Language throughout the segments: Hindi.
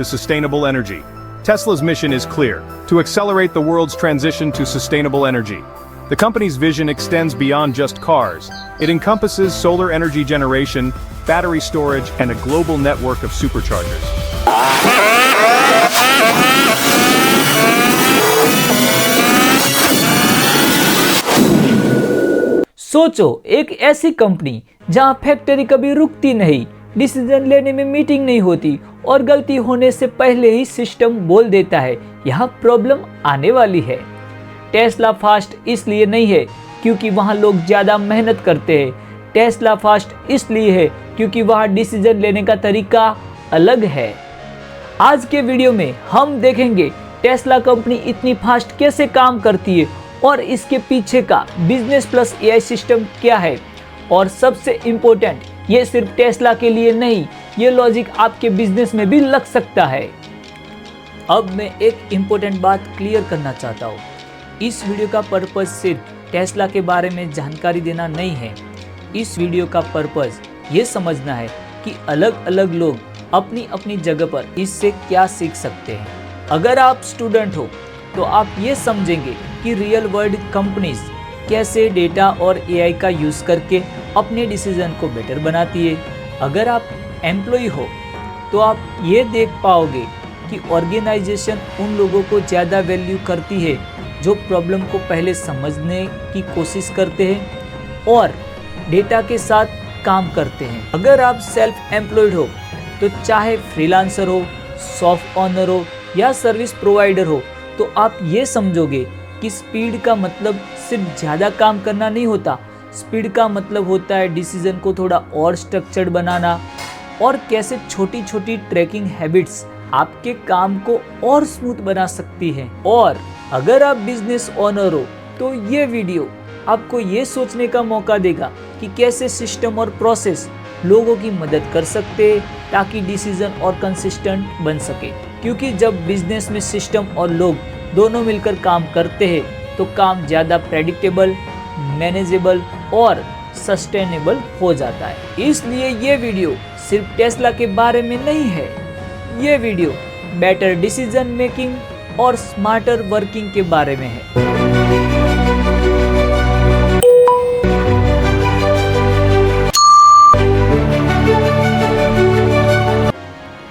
sustainable energy. Tesla's mission is clear: to accelerate the world's transition to sustainable energy. The company's vision extends beyond just cars. It encompasses solar energy generation, battery storage, and a global network of superchargers. सोचो, एक ऐसी कंपनी जहां फैक्ट्री कभी रुकती नहीं, डिसीजन लेने में मीटिंग नहीं होती और गलती होने से पहले ही सिस्टम बोल देता है यहाँ प्रॉब्लम आने वाली है। टेस्ला फास्ट इसलिए नहीं है क्योंकि वहाँ लोग ज़्यादा मेहनत करते हैं। टेस्ला फास्ट इसलिए है क्योंकि वहाँ डिसीजन लेने का तरीका अलग है। आज के वीडियो में हम देखेंगे टेस्ला कंपनी इतनी फास्ट कैसे काम करती है और इसके पीछे का बिजनेस प्लस एआई सिस्टम क्या है। और सबसे इम्पोर्टेंट, ये सिर्फ टेस्ला के लिए नहीं, ये लॉजिक आपके बिजनेस में भी लग सकता है। अब मैं एक इम्पोर्टेंट बात क्लियर करना चाहता हूँ। इस वीडियो का पर्पस सिर्फ टेस्ला के बारे में जानकारी देना नहीं है। इस वीडियो का पर्पस ये समझना है कि अलग अलग लोग अपनी अपनी जगह पर इससे क्या सीख सकते हैं। अगर आप स्टूडेंट हो तो आप ये समझेंगे कि रियल वर्ल्ड कंपनीज कैसे डेटा और एआई का यूज़ करके अपने डिसीजन को बेटर बनाती है। अगर आप एम्प्लॉय हो तो आप ये देख पाओगे कि ऑर्गेनाइजेशन उन लोगों को ज़्यादा वैल्यू करती है जो प्रॉब्लम को पहले समझने की कोशिश करते हैं और डेटा के साथ काम करते हैं। अगर आप सेल्फ एम्प्लॉयड हो तो चाहे फ्रीलांसर हो, शॉप ओनर हो या सर्विस प्रोवाइडर हो, तो आप ये समझोगे कि स्पीड का मतलब सिर्फ ज़्यादा काम करना नहीं होता। स्पीड का मतलब होता है डिसीजन को थोड़ा और स्ट्रक्चर्ड बनाना और कैसे छोटी छोटी ट्रैकिंग हैबिट्स आपके काम को और स्मूथ बना सकती हैं। और अगर आप बिजनेस ओनर हो तो ये वीडियो आपको ये सोचने का मौका देगा कि कैसे सिस्टम और प्रोसेस लोगों की मदद कर सकते हैं ताकि डिसीजन और कंसिस्टेंट बन सके। क्योंकि जब बिजनेस में सिस्टम और लोग दोनों मिलकर काम करते हैं तो काम ज़्यादा प्रेडिक्टेबल, मैनेजेबल और सस्टेनेबल हो जाता है। इसलिए ये वीडियो सिर्फ टेस्ला के बारे में नहीं है, ये वीडियो बेटर डिसीजन मेकिंग और स्मार्टर वर्किंग के बारे में है।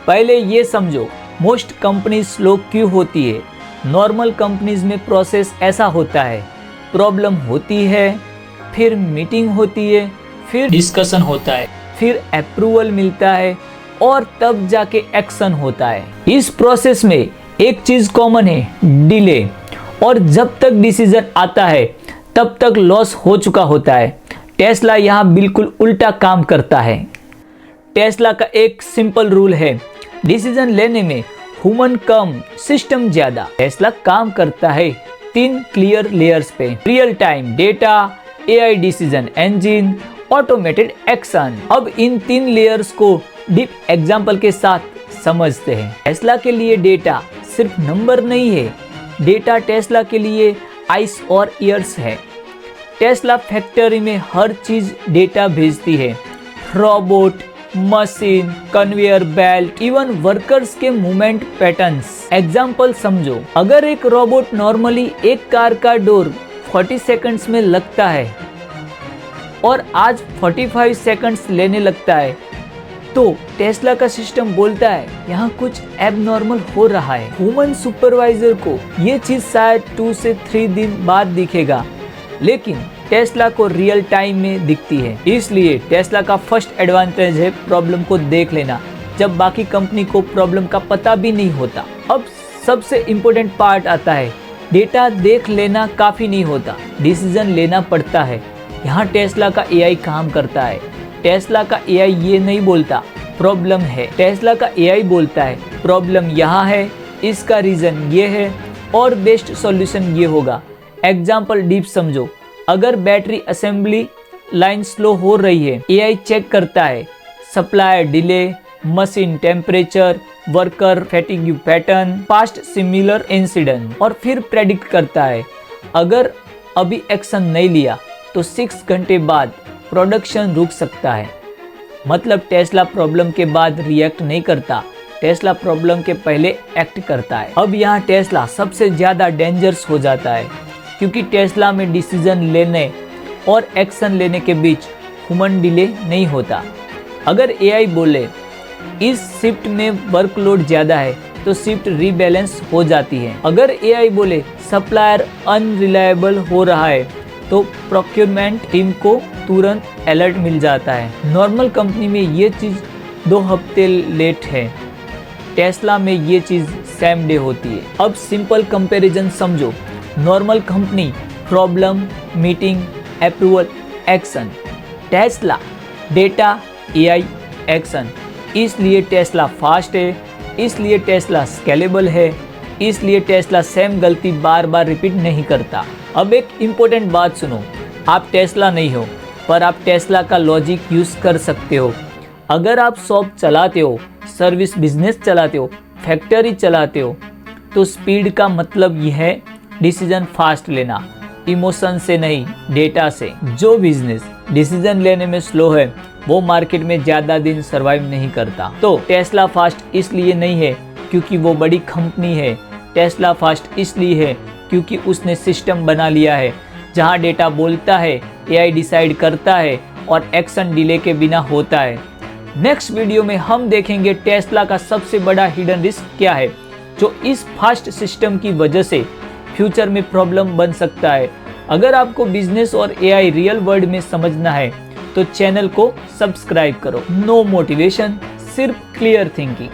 पहले ये समझो, मोस्ट कंपनीज स्लो क्यों होती है। नॉर्मल कंपनीज में प्रोसेस ऐसा होता है, प्रॉब्लम होती है, फिर मीटिंग होती है, फिर डिस्कशन होता है, फिर अप्रूवल मिलता है और तब जाके एक्शन होता है। इस प्रोसेस में एक चीज़ कॉमन है, डिले। और जब तक डिसीजन आता है तब तक लॉस हो चुका होता है। टेस्ला यहाँ बिल्कुल उल्टा काम करता है। टेस्ला का एक सिंपल रूल है, डिसीजन लेने में ह्यूमन कम, सिस्टम ज्यादा। टेस्ला काम करता है 3 क्लियर लेयर्स पे: real time data, AI decision engine, automated action. अब इन 3 लेयर्स को डीप एग्जांपल के साथ समझते हैं। टेस्ला के लिए डेटा सिर्फ नंबर नहीं है, डेटा टेस्ला के लिए आइस और ईयर्स है। टेस्ला फैक्ट्री में हर चीज डेटा भेजती है, robot, machine, conveyor belt, even workers के मूवमेंट पैटर्न्स। एग्जाम्पल समझो, अगर एक रोबोट नॉर्मली एक कार का डोर 40 सेकंड्स में लगता है और आज 45 सेकंड्स लेने लगता है, तो टेस्ला का सिस्टम बोलता है यहाँ कुछ एबनॉर्मल हो रहा है। ह्यूमन सुपरवाइजर को ये चीज शायद 2 से 3 दिन बाद दिखेगा, लेकिन टेस्ला को रियल टाइम में दिखती है। इसलिए टेस्ला का फर्स्ट एडवांटेज है प्रॉब्लम को देख लेना, जब बाकी कंपनी को प्रॉब्लम का पता भी नहीं होता। अब सबसे इम्पोर्टेंट पार्ट आता है, डेटा देख लेना काफ़ी नहीं होता, डिसीजन लेना पड़ता है। यहाँ टेस्ला का एआई काम करता है। टेस्ला का एआई ये नहीं बोलता प्रॉब्लम है, टेस्ला का एआई बोलता है प्रॉब्लम यहाँ है, इसका रीज़न ये है और बेस्ट सॉल्यूशन ये होगा। एग्जाम्पल डीप समझो, अगर बैटरी असेंबली लाइन स्लो हो रही है, एआई चेक करता है supplier delay, machine temperature, worker fatigue pattern, past similar incident और फिर प्रेडिक्ट करता है अगर अभी एक्शन नहीं लिया तो 6 घंटे बाद प्रोडक्शन रुक सकता है। मतलब टेस्ला प्रॉब्लम के बाद रिएक्ट नहीं करता, टेस्ला प्रॉब्लम के पहले एक्ट करता है। अब यहाँ टेस्ला सबसे ज्यादा डेंजरस हो जाता है, क्योंकि टेस्ला में डिसीजन लेने और एक्शन लेने के बीच ह्यूमन डिले नहीं होता। अगर एआई बोले इस शिफ्ट में वर्कलोड ज्यादा है तो शिफ्ट रीबैलेंस हो जाती है। अगर एआई बोले सप्लायर अनरिलायबल हो रहा है तो प्रोक्योरमेंट टीम को तुरंत अलर्ट मिल जाता है। नॉर्मल कंपनी में ये चीज़ 2 हफ्ते लेट है, टेस्ला में ये चीज़ सेम डे होती है। अब सिंपल कंपैरिजन समझो, normal company problem, meeting, approval, action. Tesla data, AI, action. इसलिए टेस्ला फास्ट है, इसलिए टेस्ला स्केलेबल है, इसलिए टेस्ला सेम गलती बार बार रिपीट नहीं करता। अब एक इम्पोर्टेंट बात सुनो, आप टेस्ला नहीं हो पर आप टेस्ला का लॉजिक यूज़ कर सकते हो। अगर आप शॉप चलाते हो, सर्विस बिजनेस चलाते हो, फैक्ट्री चलाते हो, तो स्पीड का मतलब यह है डिसीजन फास्ट लेना, इमोशन से नहीं डेटा से। जो बिजनेस डिसीजन लेने में स्लो है वो मार्केट में ज़्यादा दिन सर्वाइव नहीं करता। तो टेस्ला फास्ट इसलिए नहीं है क्योंकि वो बड़ी कंपनी है, टेस्ला फास्ट इसलिए है क्योंकि उसने सिस्टम बना लिया है जहां डेटा बोलता है, एआई डिसाइड करता है और एक्शन डिले के बिना होता है। नेक्स्ट वीडियो में हम देखेंगे टेस्ला का सबसे बड़ा हिडन रिस्क क्या है, जो इस फास्ट सिस्टम की वजह से फ्यूचर में प्रॉब्लम बन सकता है। अगर आपको बिजनेस और एआई रियल वर्ल्ड में समझना है तो चैनल को सब्सक्राइब करो। नो मोटिवेशन, सिर्फ क्लियर थिंकिंग।